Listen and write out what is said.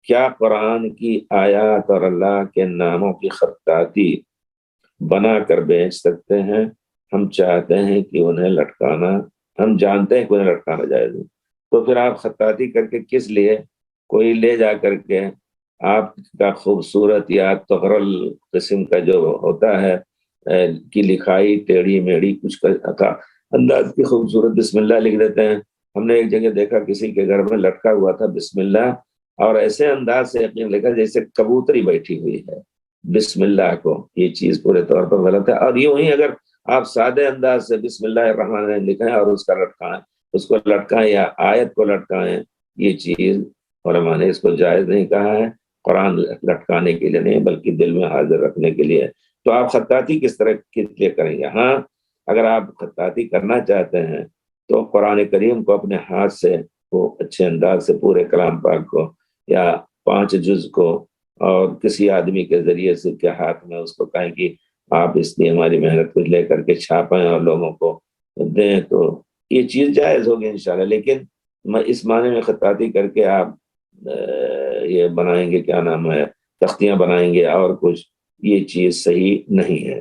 کیا قرآن کی آیات اور اللہ کے ناموں کی خطاطی بنا کر بیچ سکتے ہیں؟ ہم چاہتے ہیں کہ انہیں لٹکانا، ہم جانتے ہیں کہ انہیں لٹکانا جائز نہیں، تو پھر آپ خطاطی کر کے کس لیے؟ کوئی لے جا کر کے آپ کا خوبصورت یا تغرل قسم کا جو ہوتا ہے کی لکھائی ٹیڑھی میڑھی کچھ کا انداز کی خوبصورت بسم اللہ لکھ دیتے ہیں۔ ہم نے ایک جگہ دیکھا کسی کے گھر میں لٹکا ہوا تھا بسم اللہ، اور ایسے انداز سے یقین لکھا جیسے کبوتری بیٹھی ہوئی ہے بسم اللہ کو۔ یہ چیز پورے طور پر غلط ہے۔ اور یوں ہی اگر آپ سادے انداز سے بسم اللہ الرحمن الرحیم لکھیں اور اس کا لٹکائیں، اس کو لٹکائیں یا آیت کو لٹکائیں، یہ چیز علماء نے اس کو جائز نہیں کہا ہے۔ قرآن لٹکانے کے لیے نہیں بلکہ دل میں حاضر رکھنے کے لیے۔ تو آپ خطاطی کس طرح کس لیے کریں گے؟ ہاں، اگر آپ خطاطی کرنا چاہتے ہیں تو قرآن کریم کو اپنے ہاتھ سے وہ اچھے انداز سے پورے کلام پاک کو یا 5 جز کو، اور کسی آدمی کے ذریعے سے کے ہاتھ میں اس کو کہیں کہ آپ اس لیے ہماری محنت کو لے کر کے چھاپیں اور لوگوں کو دیں، تو یہ چیز جائز ہوگی انشاءاللہ۔ لیکن اس معنی میں خطاطی کر کے آپ یہ بنائیں گے، کیا نام ہے، تختیاں بنائیں گے اور کچھ، یہ چیز صحیح نہیں ہے۔